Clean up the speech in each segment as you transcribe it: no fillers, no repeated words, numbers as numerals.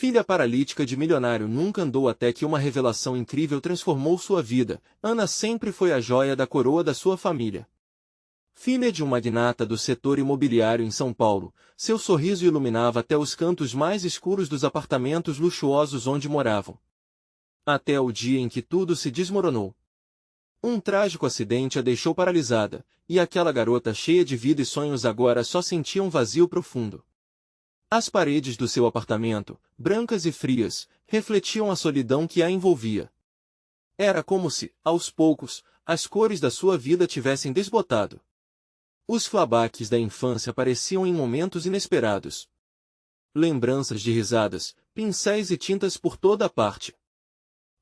Filha paralítica de milionário nunca andou até que uma revelação incrível transformou sua vida. Ana sempre foi a joia da coroa da sua família. Filha de um magnata do setor imobiliário em São Paulo, seu sorriso iluminava até os cantos mais escuros dos apartamentos luxuosos onde moravam. Até o dia em que tudo se desmoronou. Um trágico acidente a deixou paralisada, e aquela garota cheia de vida e sonhos agora só sentia um vazio profundo. As paredes do seu apartamento, brancas e frias, refletiam a solidão que a envolvia. Era como se, aos poucos, as cores da sua vida tivessem desbotado. Os flashbacks da infância apareciam em momentos inesperados. Lembranças de risadas, pincéis e tintas por toda a parte.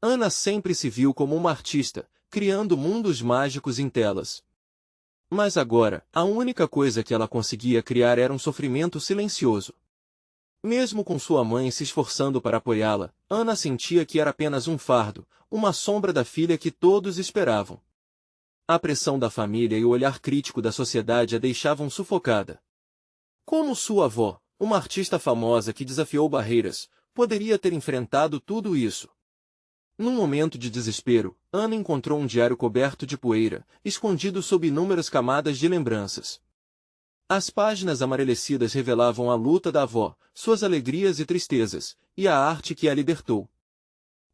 Ana sempre se viu como uma artista, criando mundos mágicos em telas. Mas agora, a única coisa que ela conseguia criar era um sofrimento silencioso. Mesmo com sua mãe se esforçando para apoiá-la, Ana sentia que era apenas um fardo, uma sombra da filha que todos esperavam. A pressão da família e o olhar crítico da sociedade a deixavam sufocada. Como sua avó, uma artista famosa que desafiou barreiras, poderia ter enfrentado tudo isso? Num momento de desespero, Ana encontrou um diário coberto de poeira, escondido sob inúmeras camadas de lembranças. As páginas amarelecidas revelavam a luta da avó, suas alegrias e tristezas, e a arte que a libertou.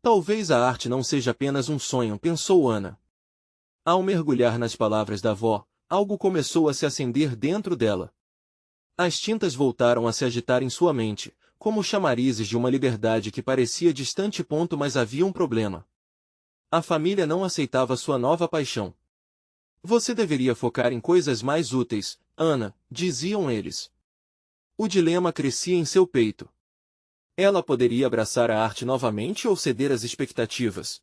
Talvez a arte não seja apenas um sonho, pensou Ana. Ao mergulhar nas palavras da avó, algo começou a se acender dentro dela. As tintas voltaram a se agitar em sua mente, como chamarizes de uma liberdade que parecia distante. Mas havia um problema. A família não aceitava sua nova paixão. Você deveria focar em coisas mais úteis, Ana, diziam eles. O dilema crescia em seu peito. Ela poderia abraçar a arte novamente ou ceder às expectativas?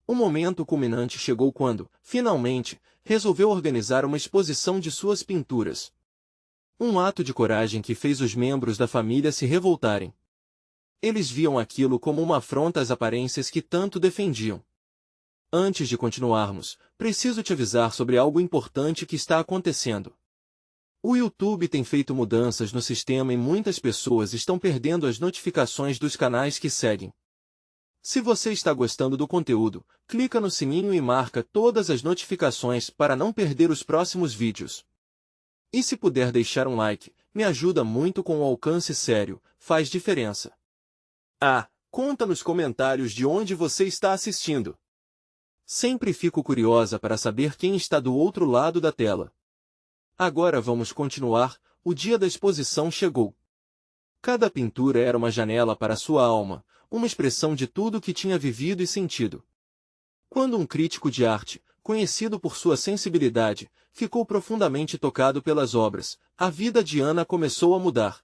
O momento culminante chegou quando, finalmente, resolveu organizar uma exposição de suas pinturas. Um ato de coragem que fez os membros da família se revoltarem. Eles viam aquilo como uma afronta às aparências que tanto defendiam. Antes de continuarmos, preciso te avisar sobre algo importante que está acontecendo. O YouTube tem feito mudanças no sistema e muitas pessoas estão perdendo as notificações dos canais que seguem. Se você está gostando do conteúdo, clica no sininho e marca todas as notificações para não perder os próximos vídeos. E se puder deixar um like, me ajuda muito com o alcance sério, faz diferença. Conta nos comentários de onde você está assistindo. Sempre fico curiosa para saber quem está do outro lado da tela. Agora vamos continuar, o dia da exposição chegou. Cada pintura era uma janela para sua alma, uma expressão de tudo o que tinha vivido e sentido. Quando um crítico de arte, conhecido por sua sensibilidade, ficou profundamente tocado pelas obras, a vida de Ana começou a mudar.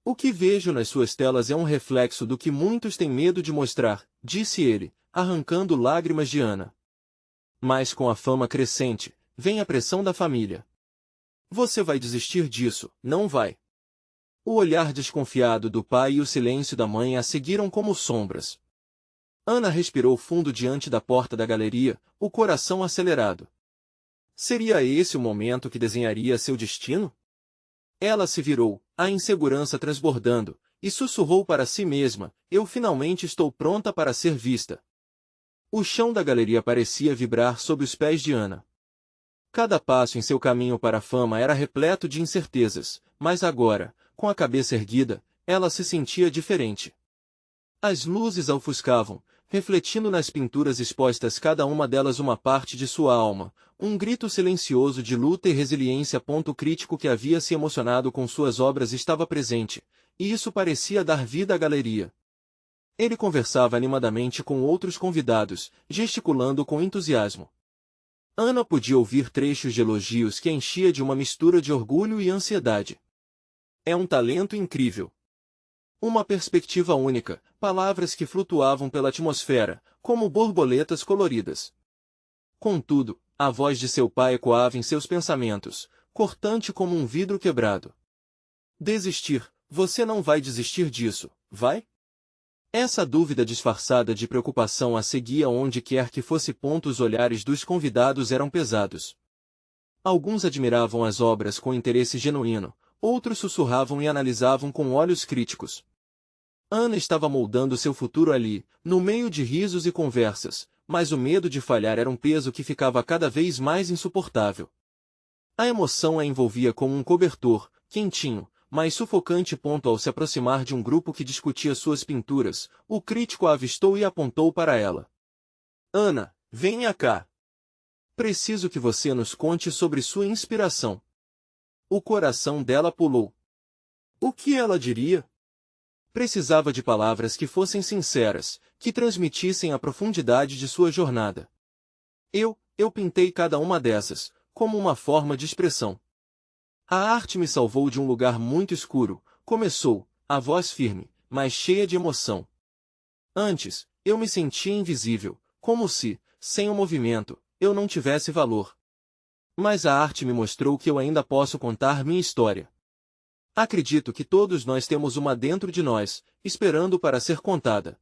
O que vejo nas suas telas é um reflexo do que muitos têm medo de mostrar, disse ele, arrancando lágrimas de Ana. Mas com a fama crescente, vem a pressão da família. Você vai desistir disso, não vai? O olhar desconfiado do pai e o silêncio da mãe a seguiram como sombras. Ana respirou fundo diante da porta da galeria, o coração acelerado. Seria esse o momento que desenharia seu destino? Ela se virou, a insegurança transbordando, e sussurrou para si mesma, eu finalmente estou pronta para ser vista. O chão da galeria parecia vibrar sob os pés de Ana. Cada passo em seu caminho para a fama era repleto de incertezas, mas agora, com a cabeça erguida, ela se sentia diferente. As luzes a ofuscavam, refletindo nas pinturas expostas cada uma delas uma parte de sua alma, um grito silencioso de luta e resiliência. O crítico que havia se emocionado com suas obras estava presente, e isso parecia dar vida à galeria. Ele conversava animadamente com outros convidados, gesticulando com entusiasmo. Ana podia ouvir trechos de elogios que a enchia de uma mistura de orgulho e ansiedade. É um talento incrível. Uma perspectiva única, palavras que flutuavam pela atmosfera, como borboletas coloridas. Contudo, a voz de seu pai ecoava em seus pensamentos, cortante como um vidro quebrado. Desistir, você não vai desistir disso, vai? Essa dúvida disfarçada de preocupação a seguia onde quer que fosse. Os olhares dos convidados eram pesados. Alguns admiravam as obras com interesse genuíno, outros sussurravam e analisavam com olhos críticos. Ana estava moldando seu futuro ali, no meio de risos e conversas, mas o medo de falhar era um peso que ficava cada vez mais insuportável. A emoção a envolvia como um cobertor, quentinho, mas sufocante. Ao se aproximar de um grupo que discutia suas pinturas, o crítico a avistou e apontou para ela. Ana, venha cá. Preciso que você nos conte sobre sua inspiração. O coração dela pulou. O que ela diria? Precisava de palavras que fossem sinceras, que transmitissem a profundidade de sua jornada. Eu pintei cada uma dessas, como uma forma de expressão. A arte me salvou de um lugar muito escuro, começou, a voz firme, mas cheia de emoção. Antes, eu me sentia invisível, como se, sem o movimento, eu não tivesse valor. Mas a arte me mostrou que eu ainda posso contar minha história. Acredito que todos nós temos uma dentro de nós, esperando para ser contada.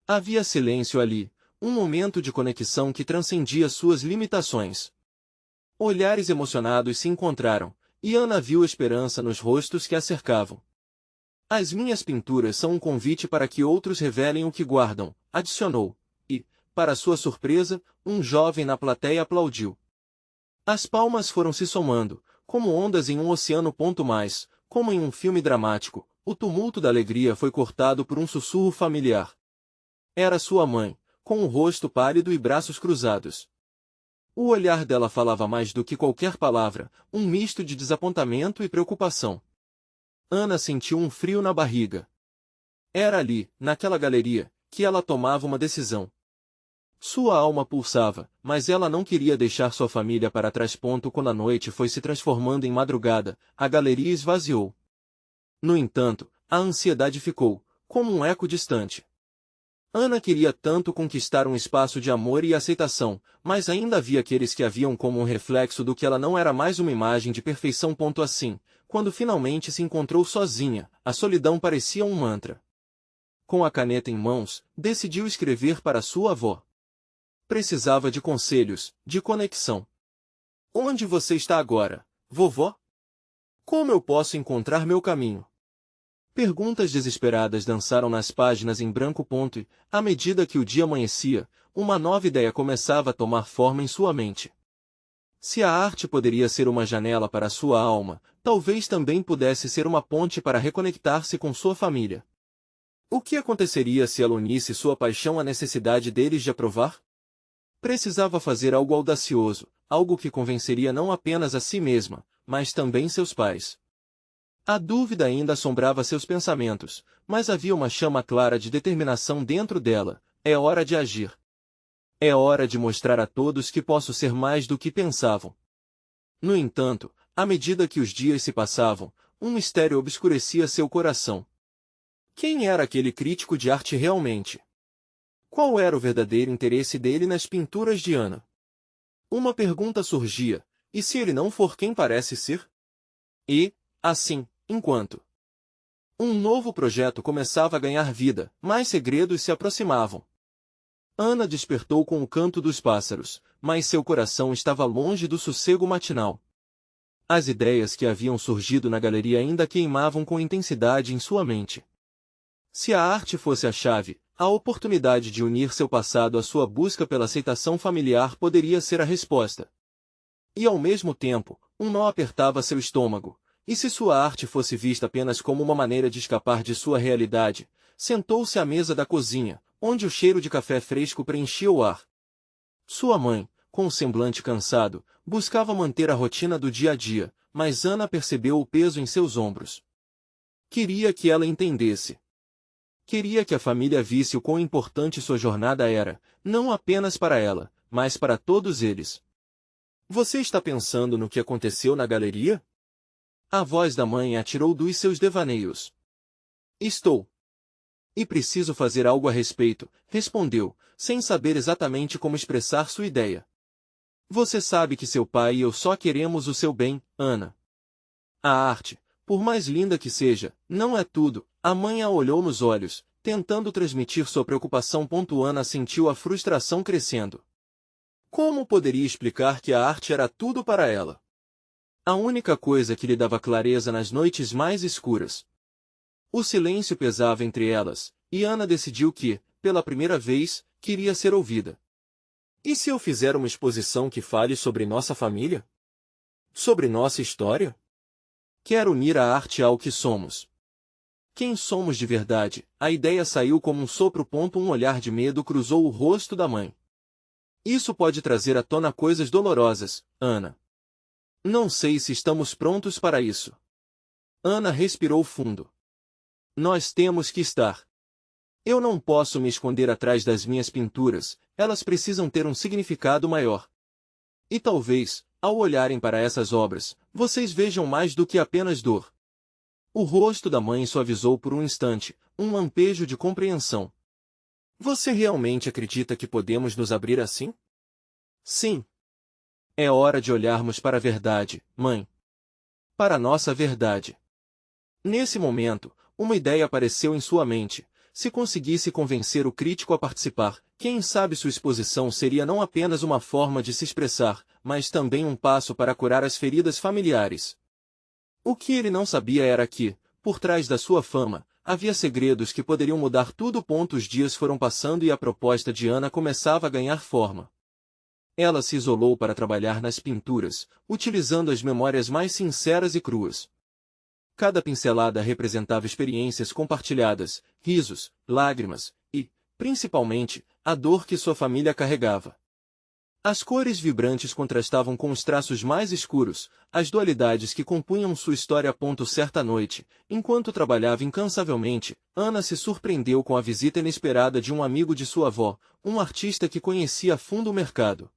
Havia silêncio ali, um momento de conexão que transcendia suas limitações. Olhares emocionados se encontraram, e Ana viu esperança nos rostos que a cercavam. As minhas pinturas são um convite para que outros revelem o que guardam, adicionou, e, para sua surpresa, um jovem na plateia aplaudiu. As palmas foram se somando, como ondas em um oceano. Mais, como em um filme dramático, o tumulto da alegria foi cortado por um sussurro familiar. Era sua mãe, com o rosto pálido e braços cruzados. O olhar dela falava mais do que qualquer palavra, um misto de desapontamento e preocupação. Ana sentiu um frio na barriga. Era ali, naquela galeria, que ela tomava uma decisão. Sua alma pulsava, mas ela não queria deixar sua família para trás. Quando a noite foi se transformando em madrugada, a galeria esvaziou. No entanto, a ansiedade ficou, como um eco distante. Ana queria tanto conquistar um espaço de amor e aceitação, mas ainda havia aqueles que a viam como um reflexo do que ela não era, mais uma imagem de perfeição. Assim, quando finalmente se encontrou sozinha, a solidão parecia um mantra. Com a caneta em mãos, decidiu escrever para sua avó. Precisava de conselhos, de conexão. Onde você está agora, vovó? Como eu posso encontrar meu caminho? Perguntas desesperadas dançaram nas páginas em branco. E, à medida que o dia amanhecia, uma nova ideia começava a tomar forma em sua mente. Se a arte poderia ser uma janela para sua alma, talvez também pudesse ser uma ponte para reconectar-se com sua família. O que aconteceria se ela unisse sua paixão à necessidade deles de aprovar? Precisava fazer algo audacioso, algo que convenceria não apenas a si mesma, mas também seus pais. A dúvida ainda assombrava seus pensamentos, mas havia uma chama clara de determinação dentro dela. É hora de agir. É hora de mostrar a todos que posso ser mais do que pensavam. No entanto, à medida que os dias se passavam, um mistério obscurecia seu coração. Quem era aquele crítico de arte realmente? Qual era o verdadeiro interesse dele nas pinturas de Ana? Uma pergunta surgia: e se ele não for quem parece ser? E, assim, enquanto um novo projeto começava a ganhar vida, mais segredos se aproximavam. Ana despertou com o canto dos pássaros, mas seu coração estava longe do sossego matinal. As ideias que haviam surgido na galeria ainda queimavam com intensidade em sua mente. Se a arte fosse a chave, a oportunidade de unir seu passado à sua busca pela aceitação familiar poderia ser a resposta. E ao mesmo tempo, um nó apertava seu estômago. E se sua arte fosse vista apenas como uma maneira de escapar de sua realidade? Sentou-se à mesa da cozinha, onde o cheiro de café fresco preenchia o ar. Sua mãe, com um semblante cansado, buscava manter a rotina do dia a dia, mas Ana percebeu o peso em seus ombros. Queria que ela entendesse. Queria que a família visse o quão importante sua jornada era, não apenas para ela, mas para todos eles. Você está pensando no que aconteceu na galeria? A voz da mãe a tirou dos seus devaneios. Estou. E preciso fazer algo a respeito, respondeu, sem saber exatamente como expressar sua ideia. Você sabe que seu pai e eu só queremos o seu bem, Ana. A arte, por mais linda que seja, não é tudo. A mãe a olhou nos olhos, tentando transmitir sua preocupação. Ana sentiu a frustração crescendo. Como poderia explicar que a arte era tudo para ela? A única coisa que lhe dava clareza nas noites mais escuras. O silêncio pesava entre elas, e Ana decidiu que, pela primeira vez, queria ser ouvida. E se eu fizer uma exposição que fale sobre nossa família? Sobre nossa história? Quero unir a arte ao que somos. Quem somos de verdade? A ideia saiu como um sopro. Um olhar de medo cruzou o rosto da mãe. Isso pode trazer à tona coisas dolorosas, Ana. Não sei se estamos prontos para isso. Ana respirou fundo. Nós temos que estar. Eu não posso me esconder atrás das minhas pinturas, elas precisam ter um significado maior. E talvez, ao olharem para essas obras, vocês vejam mais do que apenas dor. O rosto da mãe suavizou por um instante, um lampejo de compreensão. Você realmente acredita que podemos nos abrir assim? Sim. É hora de olharmos para a verdade, mãe. Para a nossa verdade. Nesse momento, uma ideia apareceu em sua mente. Se conseguisse convencer o crítico a participar, quem sabe sua exposição seria não apenas uma forma de se expressar, mas também um passo para curar as feridas familiares. O que ele não sabia era que, por trás da sua fama, havia segredos que poderiam mudar tudo. Os dias foram passando e a proposta de Ana começava a ganhar forma. Ela se isolou para trabalhar nas pinturas, utilizando as memórias mais sinceras e cruas. Cada pincelada representava experiências compartilhadas, risos, lágrimas e, principalmente, a dor que sua família carregava. As cores vibrantes contrastavam com os traços mais escuros, as dualidades que compunham sua história. Certa noite, enquanto trabalhava incansavelmente, Ana se surpreendeu com a visita inesperada de um amigo de sua avó, um artista que conhecia a fundo o mercado.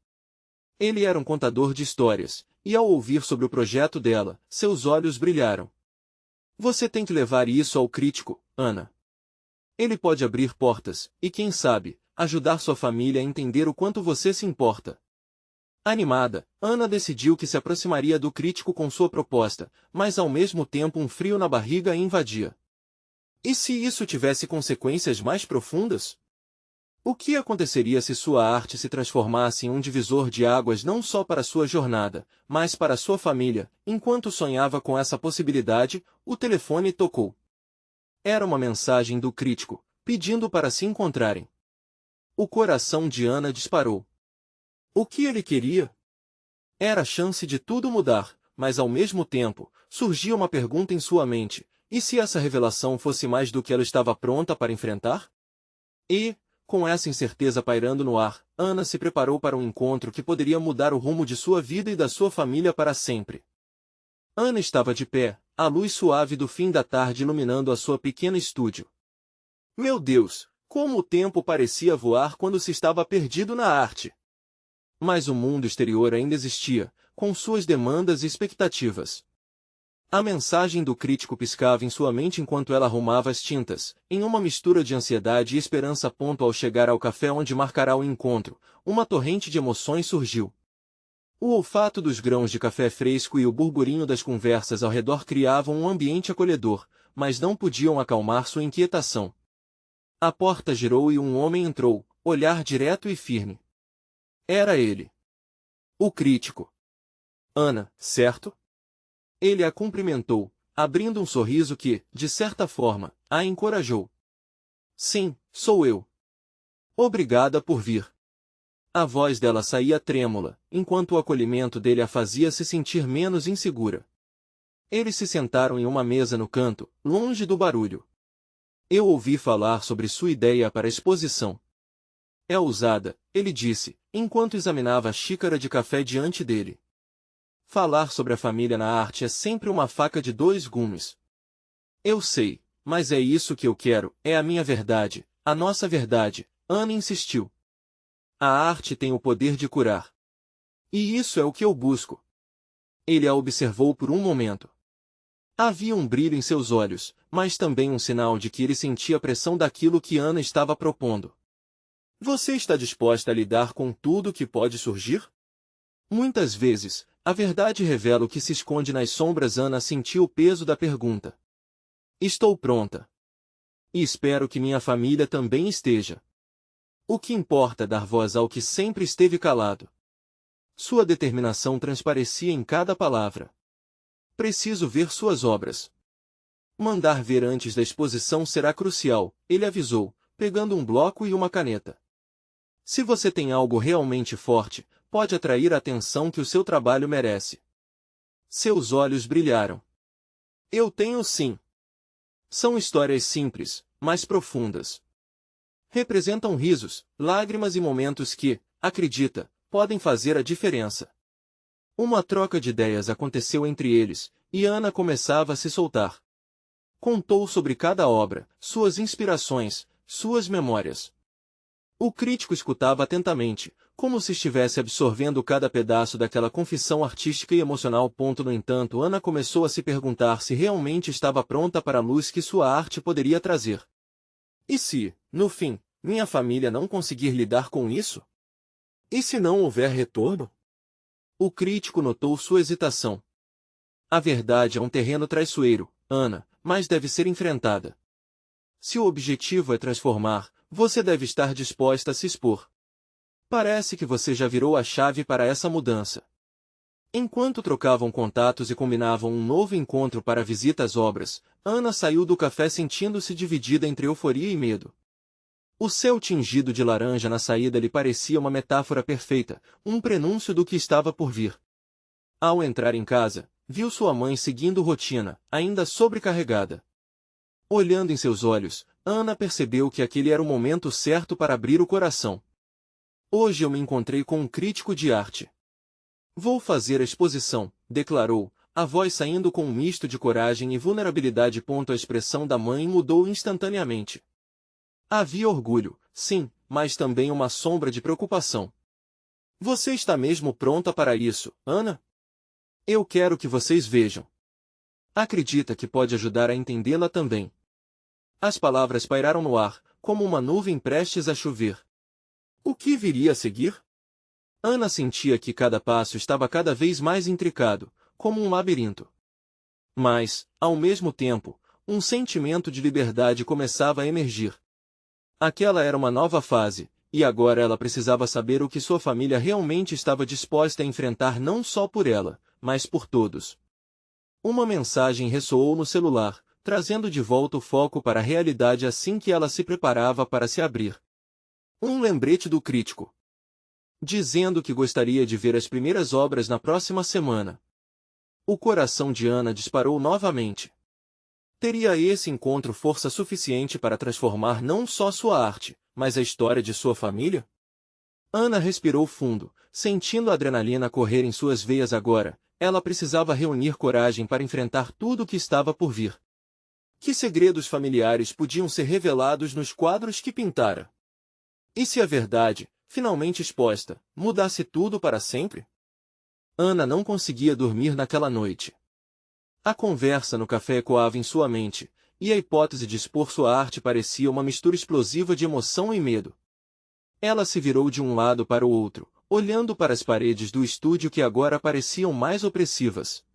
Ele era um contador de histórias, e ao ouvir sobre o projeto dela, seus olhos brilharam. Você tem que levar isso ao crítico, Ana. Ele pode abrir portas, e quem sabe, ajudar sua família a entender o quanto você se importa. Animada, Ana decidiu que se aproximaria do crítico com sua proposta, mas ao mesmo tempo um frio na barriga a invadia. E se isso tivesse consequências mais profundas? O que aconteceria se sua arte se transformasse em um divisor de águas não só para sua jornada, mas para sua família? Enquanto sonhava com essa possibilidade, o telefone tocou. Era uma mensagem do crítico, pedindo para se encontrarem. O coração de Ana disparou. O que ele queria? Era a chance de tudo mudar, mas ao mesmo tempo, surgia uma pergunta em sua mente: e se essa revelação fosse mais do que ela estava pronta para enfrentar? E, com essa incerteza pairando no ar, Ana se preparou para um encontro que poderia mudar o rumo de sua vida e da sua família para sempre. Ana estava de pé, a luz suave do fim da tarde iluminando a sua pequena estúdio. Meu Deus, como o tempo parecia voar quando se estava perdido na arte! Mas o mundo exterior ainda existia, com suas demandas e expectativas. A mensagem do crítico piscava em sua mente enquanto ela arrumava as tintas, em uma mistura de ansiedade e esperança. Ao chegar ao café onde marcará o encontro, uma torrente de emoções surgiu. O olfato dos grãos de café fresco e o burburinho das conversas ao redor criavam um ambiente acolhedor, mas não podiam acalmar sua inquietação. A porta girou e um homem entrou, olhar direto e firme. Era ele. O crítico. Ana, certo? Ele a cumprimentou, abrindo um sorriso que, de certa forma, a encorajou. Sim, sou eu. Obrigada por vir. A voz dela saía trêmula, enquanto o acolhimento dele a fazia se sentir menos insegura. Eles se sentaram em uma mesa no canto, longe do barulho. Eu ouvi falar sobre sua ideia para a exposição. É ousada, ele disse, enquanto examinava a xícara de café diante dele. Falar sobre a família na arte é sempre uma faca de dois gumes. Eu sei, mas é isso que eu quero, é a minha verdade, a nossa verdade, Ana insistiu. A arte tem o poder de curar. E isso é o que eu busco. Ele a observou por um momento. Havia um brilho em seus olhos, mas também um sinal de que ele sentia a pressão daquilo que Ana estava propondo. Você está disposta a lidar com tudo que pode surgir? Muitas vezes, a verdade revela o que se esconde nas sombras. Ana sentiu o peso da pergunta. Estou pronta. E espero que minha família também esteja. O que importa é dar voz ao que sempre esteve calado. Sua determinação transparecia em cada palavra. Preciso ver suas obras. Mandar ver antes da exposição será crucial, ele avisou, pegando um bloco e uma caneta. Se você tem algo realmente forte, pode atrair a atenção que o seu trabalho merece. Seus olhos brilharam. Eu tenho sim. São histórias simples, mas profundas. Representam risos, lágrimas e momentos que, acredita, podem fazer a diferença. Uma troca de ideias aconteceu entre eles, e Ana começava a se soltar. Contou sobre cada obra, suas inspirações, suas memórias. O crítico escutava atentamente, como se estivesse absorvendo cada pedaço daquela confissão artística e emocional. No entanto, Ana começou a se perguntar se realmente estava pronta para a luz que sua arte poderia trazer. E se, no fim, minha família não conseguir lidar com isso? E se não houver retorno? O crítico notou sua hesitação. A verdade é um terreno traiçoeiro, Ana, mas deve ser enfrentada. Se o objetivo é transformar, você deve estar disposta a se expor. Parece que você já virou a chave para essa mudança. Enquanto trocavam contatos e combinavam um novo encontro para a visita às obras, Ana saiu do café sentindo-se dividida entre euforia e medo. O céu tingido de laranja na saída lhe parecia uma metáfora perfeita, um prenúncio do que estava por vir. Ao entrar em casa, viu sua mãe seguindo rotina, ainda sobrecarregada. Olhando em seus olhos, Ana percebeu que aquele era o momento certo para abrir o coração. Hoje eu me encontrei com um crítico de arte. Vou fazer a exposição, declarou, a voz saindo com um misto de coragem e vulnerabilidade. A expressão da mãe mudou instantaneamente. Havia orgulho, sim, mas também uma sombra de preocupação. Você está mesmo pronta para isso, Ana? Eu quero que vocês vejam. Acredita que pode ajudar a entendê-la também. As palavras pairaram no ar, como uma nuvem prestes a chover. O que viria a seguir? Ana sentia que cada passo estava cada vez mais intricado, como um labirinto. Mas, ao mesmo tempo, um sentimento de liberdade começava a emergir. Aquela era uma nova fase, e agora ela precisava saber o que sua família realmente estava disposta a enfrentar, não só por ela, mas por todos. Uma mensagem ressoou no celular, trazendo de volta o foco para a realidade assim que ela se preparava para se abrir. Um lembrete do crítico, dizendo que gostaria de ver as primeiras obras na próxima semana. O coração de Ana disparou novamente. Teria esse encontro força suficiente para transformar não só sua arte, mas a história de sua família? Ana respirou fundo, sentindo a adrenalina correr em suas veias agora. Ela precisava reunir coragem para enfrentar tudo o que estava por vir. Que segredos familiares podiam ser revelados nos quadros que pintara? E se a verdade, finalmente exposta, mudasse tudo para sempre? Ana não conseguia dormir naquela noite. A conversa no café ecoava em sua mente, e a hipótese de expor sua arte parecia uma mistura explosiva de emoção e medo. Ela se virou de um lado para o outro, olhando para as paredes do estúdio que agora pareciam mais opressivas.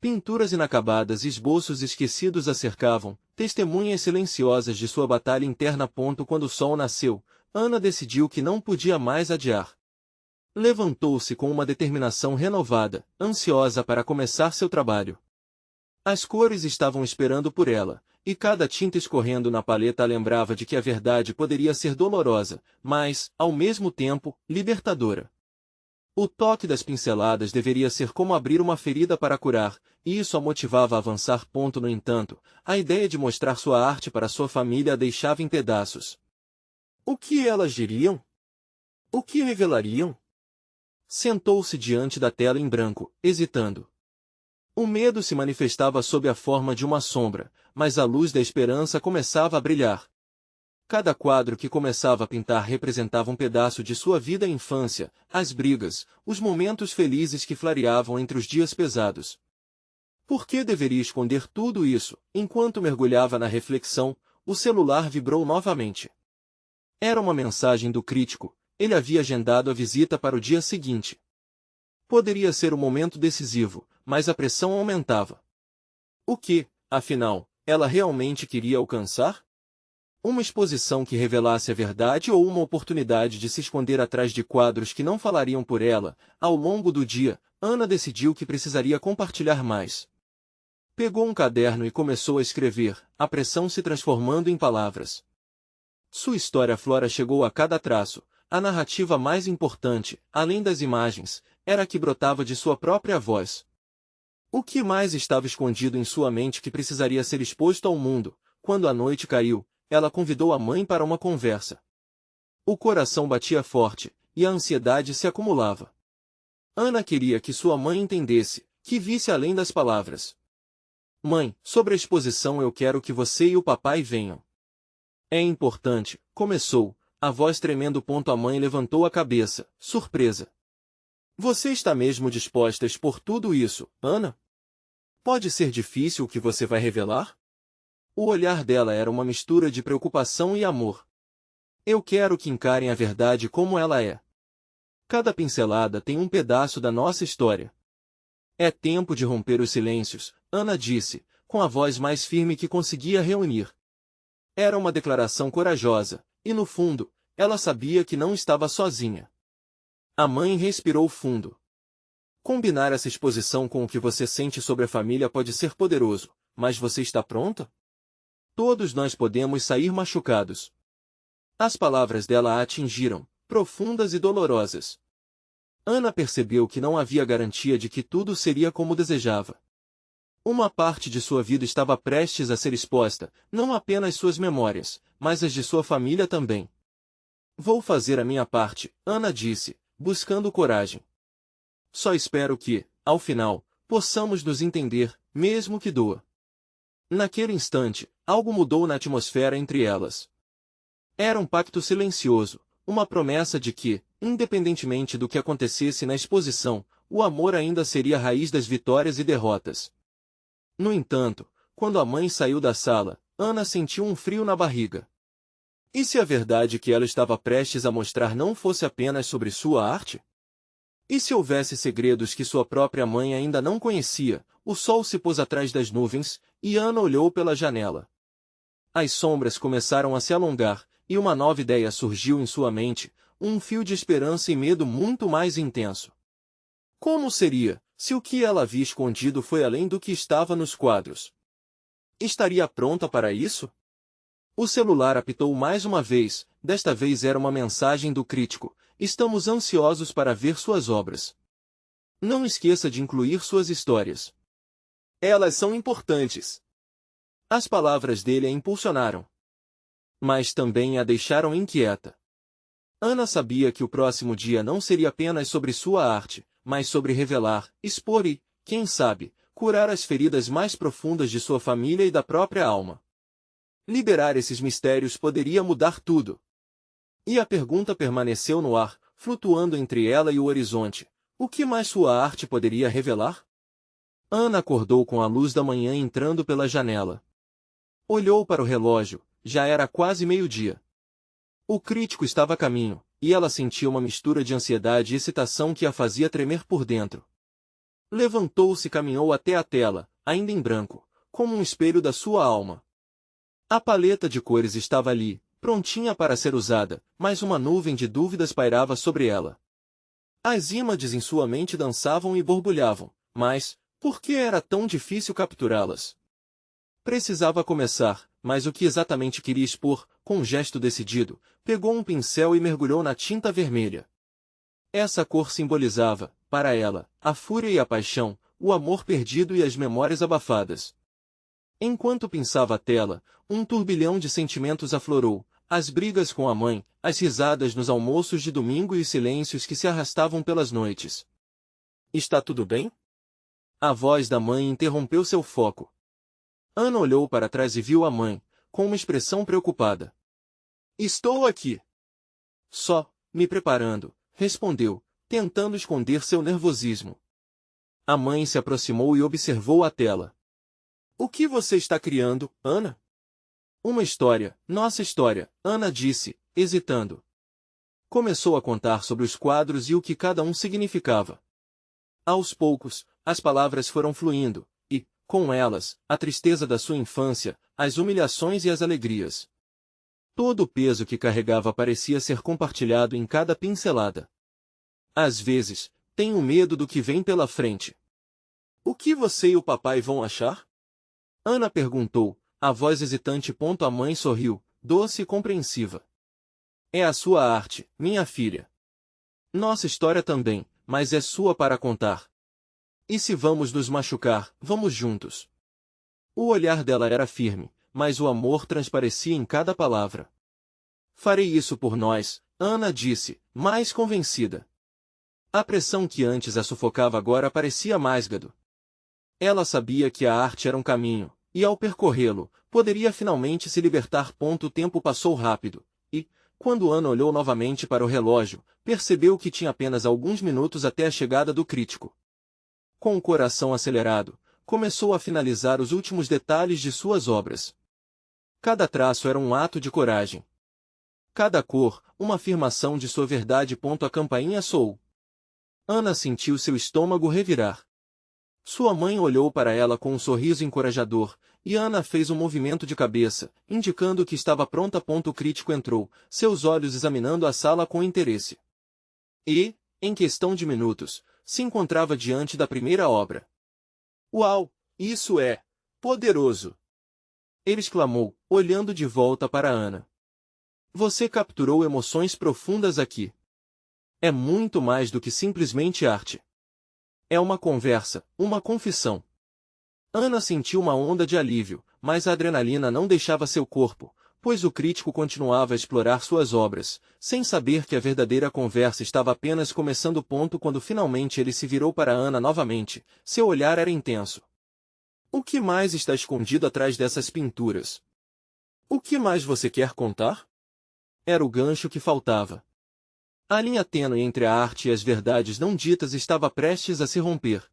Pinturas inacabadas e esboços esquecidos a cercavam, testemunhas silenciosas de sua batalha interna. Quando o sol nasceu, Ana decidiu que não podia mais adiar. Levantou-se com uma determinação renovada, ansiosa para começar seu trabalho. As cores estavam esperando por ela, e cada tinta escorrendo na paleta a lembrava de que a verdade poderia ser dolorosa, mas, ao mesmo tempo, libertadora. O toque das pinceladas deveria ser como abrir uma ferida para curar, e isso a motivava a avançar. No entanto, a ideia de mostrar sua arte para sua família a deixava em pedaços. O que elas diriam? O que revelariam? Sentou-se diante da tela em branco, hesitando. O medo se manifestava sob a forma de uma sombra, mas a luz da esperança começava a brilhar. Cada quadro que começava a pintar representava um pedaço de sua vida e infância, as brigas, os momentos felizes que clareavam entre os dias pesados. Por que deveria esconder tudo isso? Enquanto mergulhava na reflexão, o celular vibrou novamente. Era uma mensagem do crítico. Ele havia agendado a visita para o dia seguinte. Poderia ser um momento decisivo, mas a pressão aumentava. O que, afinal, ela realmente queria alcançar? Uma exposição que revelasse a verdade ou uma oportunidade de se esconder atrás de quadros que não falariam por ela? Ao longo do dia, Ana decidiu que precisaria compartilhar mais. Pegou um caderno e começou a escrever, a pressão se transformando em palavras. Sua história Flora chegou a cada traço. A narrativa mais importante, além das imagens, era a que brotava de sua própria voz. O que mais estava escondido em sua mente que precisaria ser exposto ao mundo? Quando a noite caiu, ela convidou a mãe para uma conversa. O coração batia forte, e a ansiedade se acumulava. Ana queria que sua mãe entendesse, que visse além das palavras. Mãe, sobre a exposição eu quero que você e o papai venham. É importante, começou, a voz tremendo. A mãe levantou a cabeça, surpresa. Você está mesmo disposta a expor tudo isso, Ana? Pode ser difícil o que você vai revelar? O olhar dela era uma mistura de preocupação e amor. Eu quero que encarem a verdade como ela é. Cada pincelada tem um pedaço da nossa história. É tempo de romper os silêncios, Ana disse, com a voz mais firme que conseguia reunir. Era uma declaração corajosa, e no fundo, ela sabia que não estava sozinha. A mãe respirou fundo. Combinar essa exposição com o que você sente sobre a família pode ser poderoso, mas você está pronta? Todos nós podemos sair machucados. As palavras dela a atingiram, profundas e dolorosas. Ana percebeu que não havia garantia de que tudo seria como desejava. Uma parte de sua vida estava prestes a ser exposta, não apenas suas memórias, mas as de sua família também. Vou fazer a minha parte, Ana disse, buscando coragem. Só espero que, ao final, possamos nos entender, mesmo que doa. Naquele instante, algo mudou na atmosfera entre elas. Era um pacto silencioso, uma promessa de que, independentemente do que acontecesse na exposição, o amor ainda seria a raiz das vitórias e derrotas. No entanto, quando a mãe saiu da sala, Ana sentiu um frio na barriga. E se a verdade que ela estava prestes a mostrar não fosse apenas sobre sua arte? E se houvesse segredos que sua própria mãe ainda não conhecia? O sol se pôs atrás das nuvens, e Ana olhou pela janela. As sombras começaram a se alongar, e uma nova ideia surgiu em sua mente, um fio de esperança e medo muito mais intenso. Como seria, se o que ela havia escondido foi além do que estava nos quadros? Estaria pronta para isso? O celular apitou mais uma vez, desta vez era uma mensagem do crítico. Estamos ansiosos para ver suas obras. Não esqueça de incluir suas histórias. Elas são importantes. As palavras dele a impulsionaram. Mas também a deixaram inquieta. Ana sabia que o próximo dia não seria apenas sobre sua arte, mas sobre revelar, expor e, quem sabe, curar as feridas mais profundas de sua família e da própria alma. Liberar esses mistérios poderia mudar tudo. E a pergunta permaneceu no ar, flutuando entre ela e o horizonte. O que mais sua arte poderia revelar? Ana acordou com a luz da manhã entrando pela janela. Olhou para o relógio, já era quase meio-dia. O crítico estava a caminho, e ela sentia uma mistura de ansiedade e excitação que a fazia tremer por dentro. Levantou-se e caminhou até a tela, ainda em branco, como um espelho da sua alma. A paleta de cores estava ali, prontinha para ser usada, mas uma nuvem de dúvidas pairava sobre ela. As imagens em sua mente dançavam e borbulhavam, mas, por que era tão difícil capturá-las? Precisava começar, mas o que exatamente queria expor? Com um gesto decidido, pegou um pincel e mergulhou na tinta vermelha. Essa cor simbolizava, para ela, a fúria e a paixão, o amor perdido e as memórias abafadas. Enquanto pinçava a tela, um turbilhão de sentimentos aflorou, as brigas com a mãe, as risadas nos almoços de domingo e os silêncios que se arrastavam pelas noites. Está tudo bem? A voz da mãe interrompeu seu foco. Ana olhou para trás e viu a mãe, com uma expressão preocupada. Estou aqui. Só, me preparando, respondeu, tentando esconder seu nervosismo. A mãe se aproximou e observou a tela. O que você está criando, Ana? Uma história, nossa história, Ana disse, hesitando. Começou a contar sobre os quadros e o que cada um significava. Aos poucos, as palavras foram fluindo, e, com elas, a tristeza da sua infância, as humilhações e as alegrias. Todo o peso que carregava parecia ser compartilhado em cada pincelada. Às vezes, tenho medo do que vem pela frente. O que você e o papai vão achar? Ana perguntou, a voz hesitante. A mãe sorriu, doce e compreensiva. É a sua arte, minha filha. Nossa história também, mas é sua para contar. E se vamos nos machucar, vamos juntos. O olhar dela era firme, mas o amor transparecia em cada palavra. Farei isso por nós, Ana disse, mais convencida. A pressão que antes a sufocava agora parecia mais gado. Ela sabia que a arte era um caminho, e ao percorrê-lo, poderia finalmente se libertar. O tempo passou rápido, e, quando Ana olhou novamente para o relógio, percebeu que tinha apenas alguns minutos até a chegada do crítico. Com o coração acelerado, começou a finalizar os últimos detalhes de suas obras. Cada traço era um ato de coragem. Cada cor, uma afirmação de sua verdade. A campainha soou. Ana sentiu seu estômago revirar. Sua mãe olhou para ela com um sorriso encorajador, e Ana fez um movimento de cabeça, indicando que estava pronta. O crítico entrou, seus olhos examinando a sala com interesse. E, em questão de minutos, se encontrava diante da primeira obra. Uau! Isso é poderoso! Ele exclamou, olhando de volta para Ana. Você capturou emoções profundas aqui. É muito mais do que simplesmente arte. É uma conversa, uma confissão. Ana sentiu uma onda de alívio, mas a adrenalina não deixava seu corpo, pois o crítico continuava a explorar suas obras, sem saber que a verdadeira conversa estava apenas começando. Quando finalmente ele se virou para Ana novamente, seu olhar era intenso. O que mais está escondido atrás dessas pinturas? O que mais você quer contar? Era o gancho que faltava. A linha tênue entre a arte e as verdades não ditas estava prestes a se romper.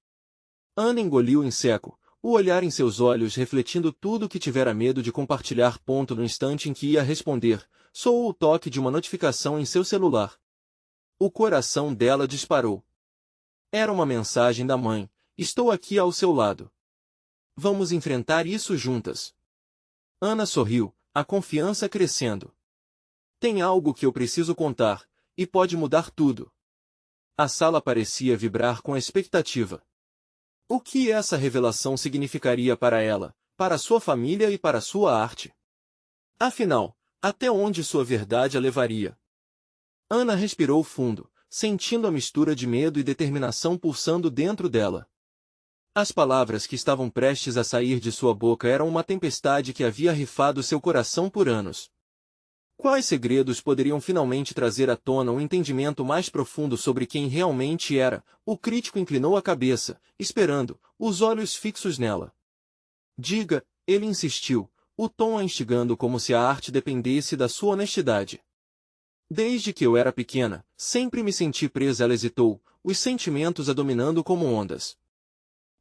Ana engoliu em seco, o olhar em seus olhos refletindo tudo o que tivera medo de compartilhar. No instante em que ia responder, soou o toque de uma notificação em seu celular. O coração dela disparou. Era uma mensagem da mãe, estou aqui ao seu lado. Vamos enfrentar isso juntas. Ana sorriu, a confiança crescendo. Tem algo que eu preciso contar, e pode mudar tudo. A sala parecia vibrar com a expectativa. O que essa revelação significaria para ela, para sua família e para sua arte? Afinal, até onde sua verdade a levaria? Ana respirou fundo, sentindo a mistura de medo e determinação pulsando dentro dela. As palavras que estavam prestes a sair de sua boca eram uma tempestade que havia rifado seu coração por anos. Quais segredos poderiam finalmente trazer à tona um entendimento mais profundo sobre quem realmente era? O crítico inclinou a cabeça, esperando, os olhos fixos nela. Diga, ele insistiu, o tom a instigando como se a arte dependesse da sua honestidade. Desde que eu era pequena, sempre me senti presa. Ela hesitou, os sentimentos a dominando como ondas.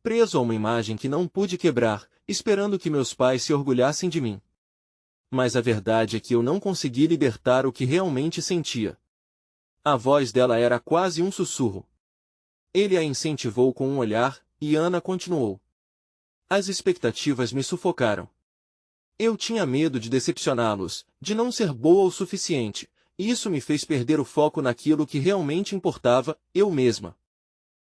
Preso a uma imagem que não pude quebrar, esperando que meus pais se orgulhassem de mim. Mas a verdade é que eu não consegui libertar o que realmente sentia. A voz dela era quase um sussurro. Ele a incentivou com um olhar, e Ana continuou. As expectativas me sufocaram. Eu tinha medo de decepcioná-los, de não ser boa o suficiente, e isso me fez perder o foco naquilo que realmente importava, eu mesma.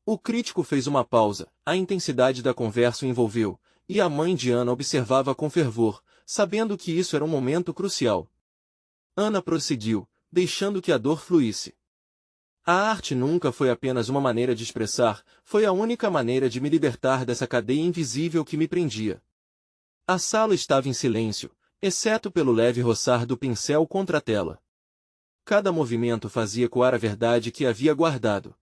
O crítico fez uma pausa, a intensidade da conversa o envolveu, e a mãe de Ana observava com fervor, sabendo que isso era um momento crucial. Ana prosseguiu, deixando que a dor fluísse. A arte nunca foi apenas uma maneira de expressar, foi a única maneira de me libertar dessa cadeia invisível que me prendia. A sala estava em silêncio, exceto pelo leve roçar do pincel contra a tela. Cada movimento fazia ecoar a verdade que havia guardado.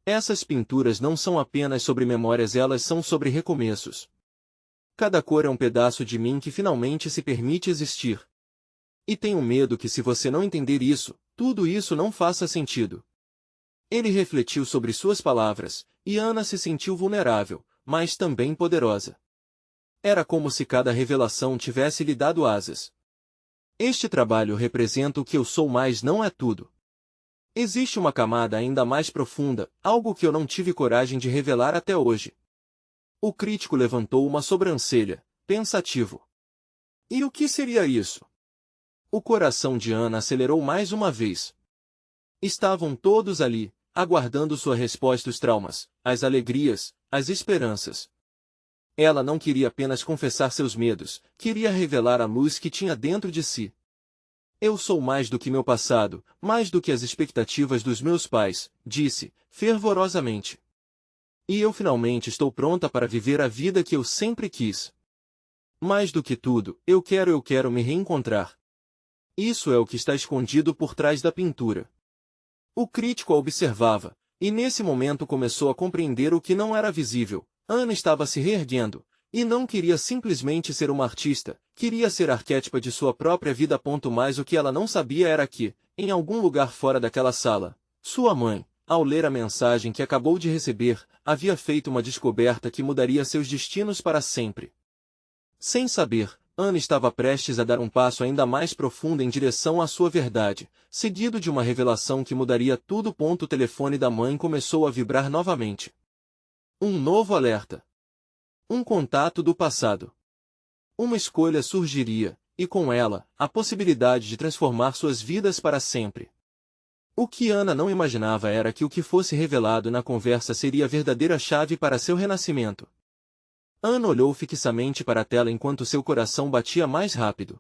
Essas pinturas não são apenas sobre memórias, elas são sobre recomeços. Cada cor é um pedaço de mim que finalmente se permite existir. E tenho medo que se você não entender isso, tudo isso não faça sentido. Ele refletiu sobre suas palavras, e Ana se sentiu vulnerável, mas também poderosa. Era como se cada revelação tivesse lhe dado asas. Este trabalho representa o que eu sou, mas não é tudo. Existe uma camada ainda mais profunda, algo que eu não tive coragem de revelar até hoje. O crítico levantou uma sobrancelha, pensativo. E o que seria isso? O coração de Ana acelerou mais uma vez. Estavam todos ali, aguardando sua resposta: os traumas, as alegrias, as esperanças. Ela não queria apenas confessar seus medos, queria revelar a luz que tinha dentro de si. Eu sou mais do que meu passado, mais do que as expectativas dos meus pais, disse, fervorosamente. E eu finalmente estou pronta para viver a vida que eu sempre quis. Mais do que tudo, eu quero me reencontrar. Isso é o que está escondido por trás da pintura. O crítico a observava, e nesse momento começou a compreender o que não era visível. Ana estava se reerguendo, e não queria simplesmente ser uma artista, queria ser arquétipa de sua própria vida. Mas o que ela não sabia era que, em algum lugar fora daquela sala, sua mãe, ao ler a mensagem que acabou de receber, havia feito uma descoberta que mudaria seus destinos para sempre. Sem saber, Ana estava prestes a dar um passo ainda mais profundo em direção à sua verdade, seguido de uma revelação que mudaria tudo. O telefone da mãe começou a vibrar novamente. Um novo alerta. Um contato do passado. Uma escolha surgiria, e com ela, a possibilidade de transformar suas vidas para sempre. O que Ana não imaginava era que o que fosse revelado na conversa seria a verdadeira chave para seu renascimento. Ana olhou fixamente para a tela enquanto seu coração batia mais rápido.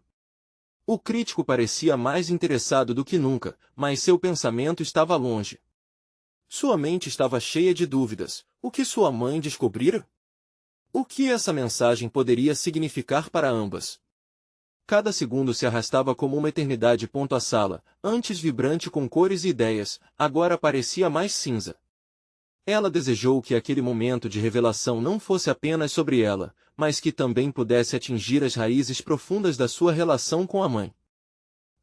O crítico parecia mais interessado do que nunca, mas seu pensamento estava longe. Sua mente estava cheia de dúvidas. O que sua mãe descobrira? O que essa mensagem poderia significar para ambas? Cada segundo se arrastava como uma eternidade. A sala, antes vibrante com cores e ideias, agora parecia mais cinza. Ela desejou que aquele momento de revelação não fosse apenas sobre ela, mas que também pudesse atingir as raízes profundas da sua relação com a mãe.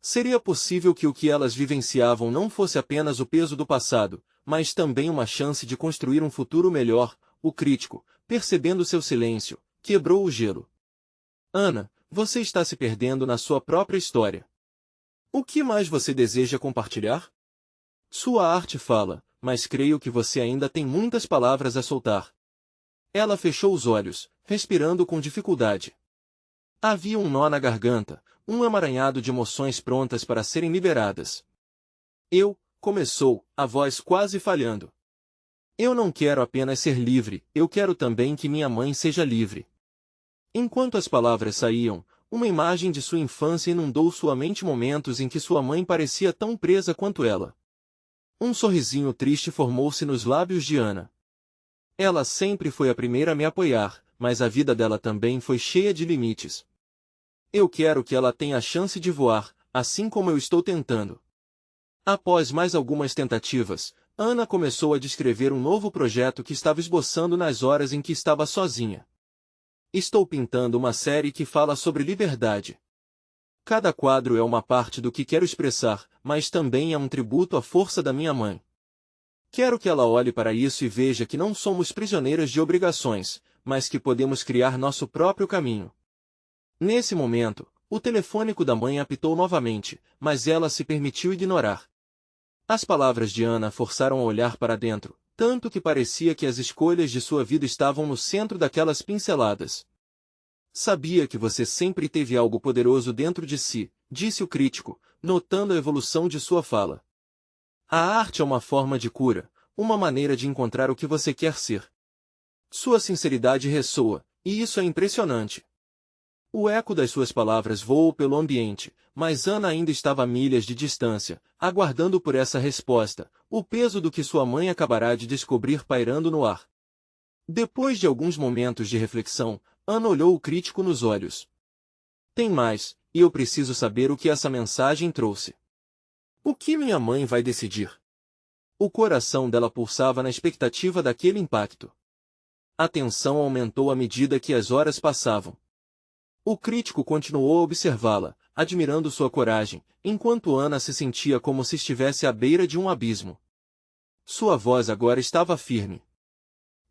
Seria possível que o que elas vivenciavam não fosse apenas o peso do passado, mas também uma chance de construir um futuro melhor. O crítico, percebendo seu silêncio, quebrou o gelo. Ana, você está se perdendo na sua própria história. O que mais você deseja compartilhar? Sua arte fala, mas creio que você ainda tem muitas palavras a soltar. Ela fechou os olhos, respirando com dificuldade. Havia um nó na garganta, um emaranhado de emoções prontas para serem liberadas. Começou, a voz quase falhando. Eu não quero apenas ser livre, eu quero também que minha mãe seja livre. Enquanto as palavras saíam, uma imagem de sua infância inundou sua mente. Momentos em que sua mãe parecia tão presa quanto ela. Um sorrisinho triste formou-se nos lábios de Ana. Ela sempre foi a primeira a me apoiar, mas a vida dela também foi cheia de limites. Eu quero que ela tenha a chance de voar, assim como eu estou tentando. Após mais algumas tentativas, Ana começou a descrever um novo projeto que estava esboçando nas horas em que estava sozinha. Estou pintando uma série que fala sobre liberdade. Cada quadro é uma parte do que quero expressar, mas também é um tributo à força da minha mãe. Quero que ela olhe para isso e veja que não somos prisioneiras de obrigações, mas que podemos criar nosso próprio caminho. Nesse momento, o telefone da mãe apitou novamente, mas ela se permitiu ignorar. As palavras de Ana forçaram a olhar para dentro, tanto que parecia que as escolhas de sua vida estavam no centro daquelas pinceladas. Sabia que você sempre teve algo poderoso dentro de si, disse o crítico, notando a evolução de sua fala. A arte é uma forma de cura, uma maneira de encontrar o que você quer ser. Sua sinceridade ressoa, e isso é impressionante. O eco das suas palavras voou pelo ambiente, mas Ana ainda estava a milhas de distância, aguardando por essa resposta, o peso do que sua mãe acabará de descobrir pairando no ar. Depois de alguns momentos de reflexão, Ana olhou o crítico nos olhos. Tem mais, e eu preciso saber o que essa mensagem trouxe. O que minha mãe vai decidir? O coração dela pulsava na expectativa daquele impacto. A tensão aumentou à medida que as horas passavam. O crítico continuou a observá-la, admirando sua coragem, enquanto Ana se sentia como se estivesse à beira de um abismo. Sua voz agora estava firme.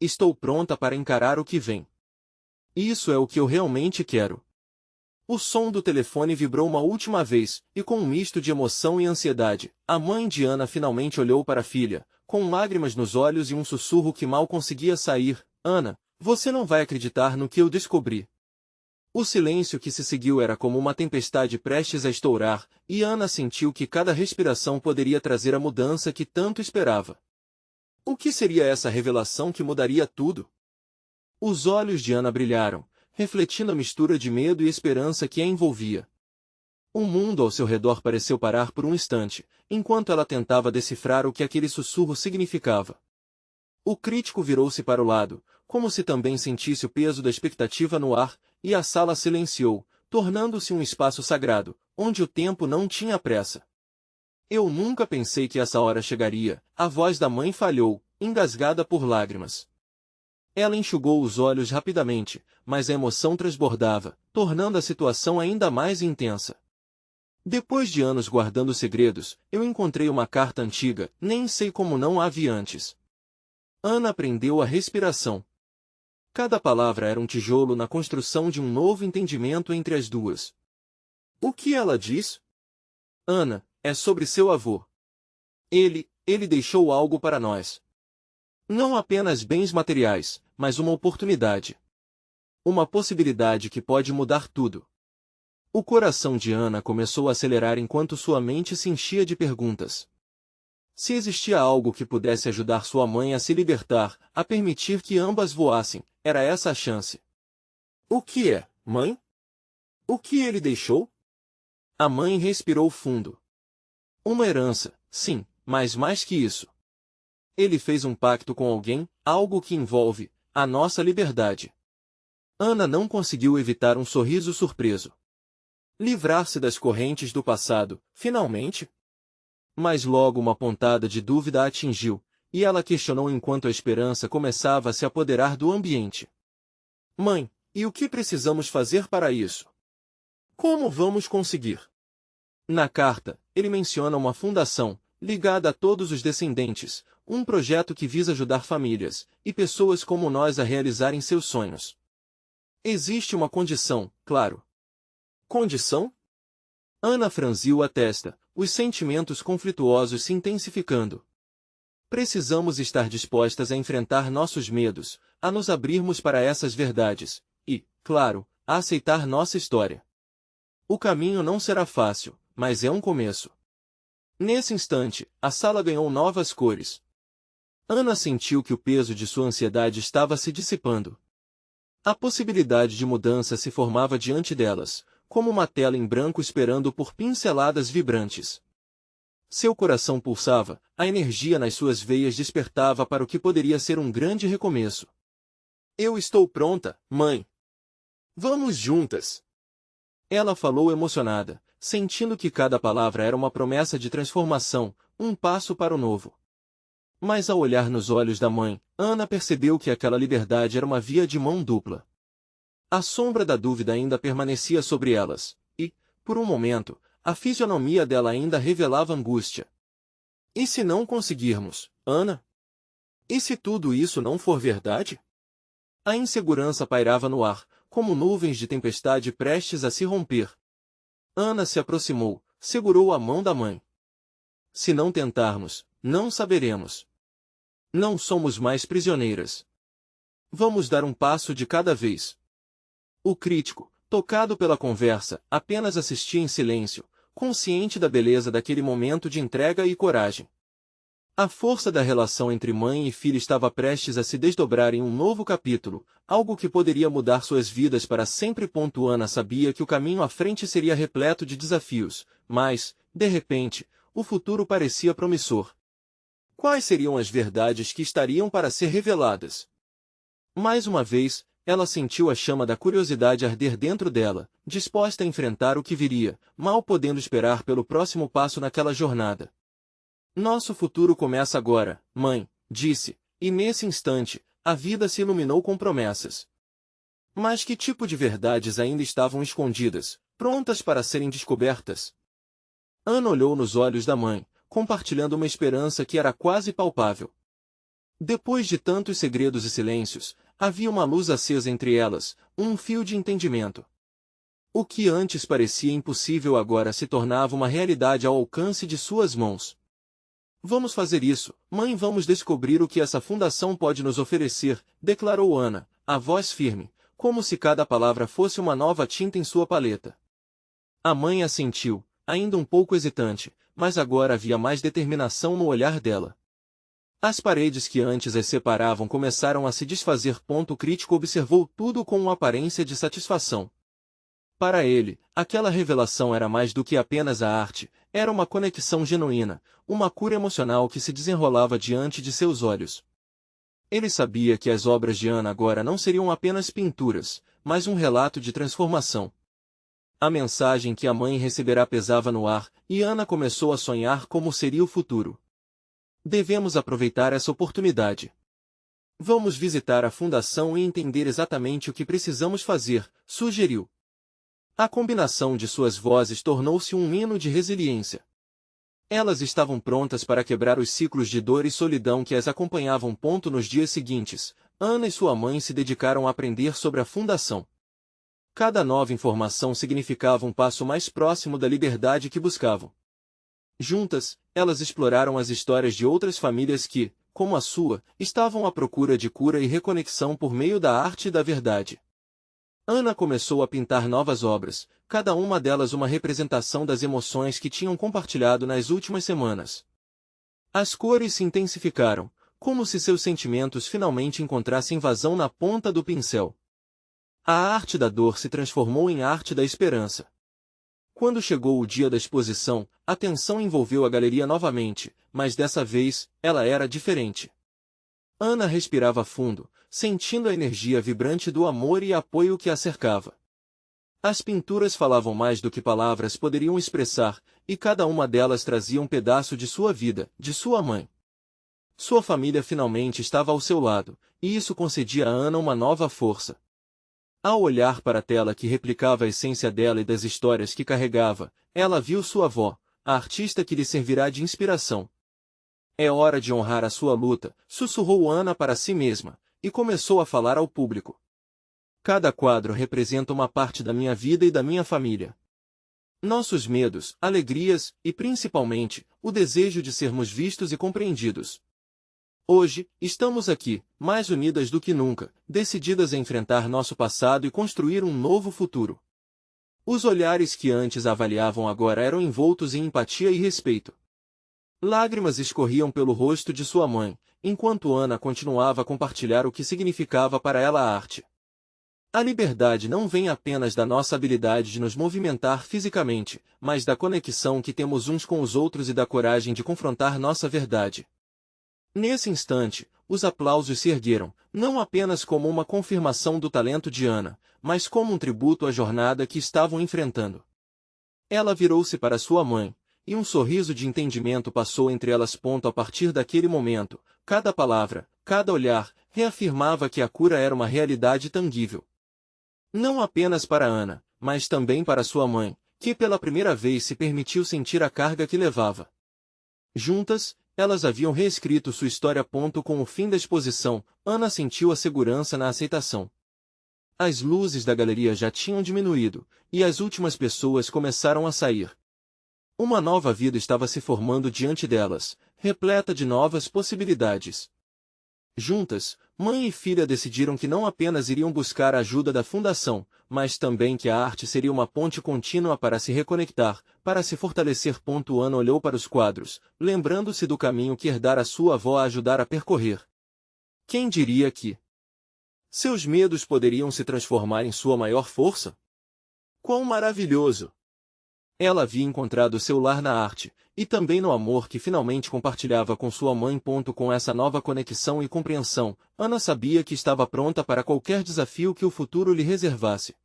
Estou pronta para encarar o que vem. Isso é o que eu realmente quero. O som do telefone vibrou uma última vez, e com um misto de emoção e ansiedade, a mãe de Ana finalmente olhou para a filha, com lágrimas nos olhos e um sussurro que mal conseguia sair. Ana, você não vai acreditar no que eu descobri. O silêncio que se seguiu era como uma tempestade prestes a estourar, e Ana sentiu que cada respiração poderia trazer a mudança que tanto esperava. O que seria essa revelação que mudaria tudo? Os olhos de Ana brilharam, refletindo a mistura de medo e esperança que a envolvia. O mundo ao seu redor pareceu parar por um instante, enquanto ela tentava decifrar o que aquele sussurro significava. O crítico virou-se para o lado, como se também sentisse o peso da expectativa no ar, e a sala silenciou, tornando-se um espaço sagrado, onde o tempo não tinha pressa. Eu nunca pensei que essa hora chegaria, a voz da mãe falhou, engasgada por lágrimas. Ela enxugou os olhos rapidamente, mas a emoção transbordava, tornando a situação ainda mais intensa. Depois de anos guardando segredos, eu encontrei uma carta antiga, nem sei como não a vi antes. Ana prendeu a respiração. Cada palavra era um tijolo na construção de um novo entendimento entre as duas. O que ela diz? Ana, é sobre seu avô. Ele deixou algo para nós. Não apenas bens materiais, mas uma oportunidade. Uma possibilidade que pode mudar tudo. O coração de Ana começou a acelerar enquanto sua mente se enchia de perguntas. Se existia algo que pudesse ajudar sua mãe a se libertar, a permitir que ambas voassem, era essa a chance. O que é, mãe? O que ele deixou? A mãe respirou fundo. Uma herança, sim, mas mais que isso. Ele fez um pacto com alguém, algo que envolve a nossa liberdade. Ana não conseguiu evitar um sorriso surpreso. Livrar-se das correntes do passado, finalmente? Mas logo uma pontada de dúvida a atingiu, e ela questionou enquanto a esperança começava a se apoderar do ambiente. Mãe, e o que precisamos fazer para isso? Como vamos conseguir? Na carta, ele menciona uma fundação, ligada a todos os descendentes, um projeto que visa ajudar famílias e pessoas como nós a realizarem seus sonhos. Existe uma condição, claro. Condição? Ana franziu a testa, os sentimentos conflituosos se intensificando. Precisamos estar dispostas a enfrentar nossos medos, a nos abrirmos para essas verdades, e, claro, a aceitar nossa história. O caminho não será fácil, mas é um começo. Nesse instante, a sala ganhou novas cores. Ana sentiu que o peso de sua ansiedade estava se dissipando. A possibilidade de mudança se formava diante delas, como uma tela em branco esperando por pinceladas vibrantes. Seu coração pulsava, a energia nas suas veias despertava para o que poderia ser um grande recomeço. Eu estou pronta, mãe. Vamos juntas. Ela falou emocionada, sentindo que cada palavra era uma promessa de transformação, um passo para o novo. Mas ao olhar nos olhos da mãe, Ana percebeu que aquela liberdade era uma via de mão dupla. A sombra da dúvida ainda permanecia sobre elas, e, por um momento, a fisionomia dela ainda revelava angústia. E se não conseguirmos, Ana? E se tudo isso não for verdade? A insegurança pairava no ar, como nuvens de tempestade prestes a se romper. Ana se aproximou, segurou a mão da mãe. Se não tentarmos, não saberemos. Não somos mais prisioneiras. Vamos dar um passo de cada vez. O crítico, tocado pela conversa, apenas assistia em silêncio, consciente da beleza daquele momento de entrega e coragem. A força da relação entre mãe e filha estava prestes a se desdobrar em um novo capítulo, algo que poderia mudar suas vidas para sempre. Ana sabia que o caminho à frente seria repleto de desafios, mas, de repente, o futuro parecia promissor. Quais seriam as verdades que estariam para ser reveladas? Mais uma vez, ela sentiu a chama da curiosidade arder dentro dela, disposta a enfrentar o que viria, mal podendo esperar pelo próximo passo naquela jornada. Nosso futuro começa agora, mãe, disse, e nesse instante, a vida se iluminou com promessas. Mas que tipo de verdades ainda estavam escondidas, prontas para serem descobertas? Ana olhou nos olhos da mãe, compartilhando uma esperança que era quase palpável. Depois de tantos segredos e silêncios, havia uma luz acesa entre elas, um fio de entendimento. O que antes parecia impossível agora se tornava uma realidade ao alcance de suas mãos. Vamos fazer isso, mãe, vamos descobrir o que essa fundação pode nos oferecer, declarou Ana, a voz firme, como se cada palavra fosse uma nova tinta em sua paleta. A mãe assentiu, ainda um pouco hesitante, mas agora havia mais determinação no olhar dela. As paredes que antes as separavam começaram a se desfazer. O crítico observou tudo com uma aparência de satisfação. Para ele, aquela revelação era mais do que apenas a arte, era uma conexão genuína, uma cura emocional que se desenrolava diante de seus olhos. Ele sabia que as obras de Ana agora não seriam apenas pinturas, mas um relato de transformação. A mensagem que a mãe receberá pesava no ar, e Ana começou a sonhar como seria o futuro. Devemos aproveitar essa oportunidade. Vamos visitar a fundação e entender exatamente o que precisamos fazer, sugeriu. A combinação de suas vozes tornou-se um hino de resiliência. Elas estavam prontas para quebrar os ciclos de dor e solidão que as acompanhavam. Nos dias seguintes, Ana e sua mãe se dedicaram a aprender sobre a fundação. Cada nova informação significava um passo mais próximo da liberdade que buscavam. Juntas, elas exploraram as histórias de outras famílias que, como a sua, estavam à procura de cura e reconexão por meio da arte e da verdade. Ana começou a pintar novas obras, cada uma delas uma representação das emoções que tinham compartilhado nas últimas semanas. As cores se intensificaram, como se seus sentimentos finalmente encontrassem vazão na ponta do pincel. A arte da dor se transformou em arte da esperança. Quando chegou o dia da exposição, a tensão envolveu a galeria novamente, mas dessa vez, ela era diferente. Ana respirava fundo, sentindo a energia vibrante do amor e apoio que a cercava. As pinturas falavam mais do que palavras poderiam expressar, e cada uma delas trazia um pedaço de sua vida, de sua mãe. Sua família finalmente estava ao seu lado, e isso concedia a Ana uma nova força. Ao olhar para a tela que replicava a essência dela e das histórias que carregava, ela viu sua avó, a artista que lhe servirá de inspiração. É hora de honrar a sua luta, sussurrou Ana para si mesma, e começou a falar ao público. Cada quadro representa uma parte da minha vida e da minha família. Nossos medos, alegrias, e principalmente, o desejo de sermos vistos e compreendidos. Hoje, estamos aqui, mais unidas do que nunca, decididas a enfrentar nosso passado e construir um novo futuro. Os olhares que antes a avaliavam agora eram envoltos em empatia e respeito. Lágrimas escorriam pelo rosto de sua mãe, enquanto Ana continuava a compartilhar o que significava para ela a arte. A liberdade não vem apenas da nossa habilidade de nos movimentar fisicamente, mas da conexão que temos uns com os outros e da coragem de confrontar nossa verdade. Nesse instante, os aplausos se ergueram, não apenas como uma confirmação do talento de Ana, mas como um tributo à jornada que estavam enfrentando. Ela virou-se para sua mãe, e um sorriso de entendimento passou entre elas. A partir daquele momento, cada palavra, cada olhar, reafirmava que a cura era uma realidade tangível. Não apenas para Ana, mas também para sua mãe, que pela primeira vez se permitiu sentir a carga que levava. Juntas, elas haviam reescrito sua história. Com o fim da exposição, Ana sentiu a segurança na aceitação. As luzes da galeria já tinham diminuído, e as últimas pessoas começaram a sair. Uma nova vida estava se formando diante delas, repleta de novas possibilidades. Juntas, mãe e filha decidiram que não apenas iriam buscar a ajuda da fundação, mas também que a arte seria uma ponte contínua para se reconectar, para se fortalecer. Ana olhou para os quadros, lembrando-se do caminho que herdara sua avó a ajudar a percorrer. Quem diria que seus medos poderiam se transformar em sua maior força? Quão maravilhoso! Ela havia encontrado seu lar na arte, e também no amor que finalmente compartilhava com sua mãe. Com essa nova conexão e compreensão, Ana sabia que estava pronta para qualquer desafio que o futuro lhe reservasse.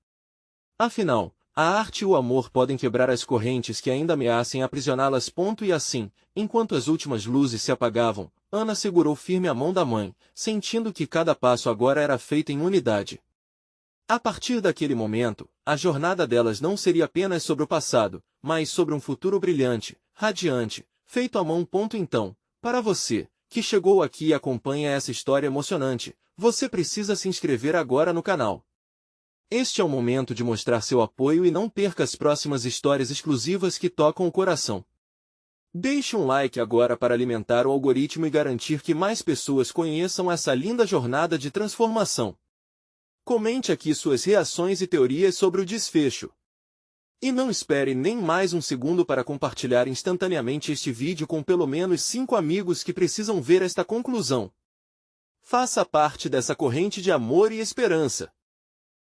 Afinal, a arte e o amor podem quebrar as correntes que ainda ameacem aprisioná-las. E assim, enquanto as últimas luzes se apagavam, Ana segurou firme a mão da mãe, sentindo que cada passo agora era feito em unidade. A partir daquele momento, a jornada delas não seria apenas sobre o passado, mas sobre um futuro brilhante, radiante, feito à mão. Então, para você, que chegou aqui e acompanha essa história emocionante, você precisa se inscrever agora no canal. Este é o momento de mostrar seu apoio e não perca as próximas histórias exclusivas que tocam o coração. Deixe um like agora para alimentar o algoritmo e garantir que mais pessoas conheçam essa linda jornada de transformação. Comente aqui suas reações e teorias sobre o desfecho. E não espere nem mais um segundo para compartilhar instantaneamente este vídeo com pelo menos 5 amigos que precisam ver esta conclusão. Faça parte dessa corrente de amor e esperança.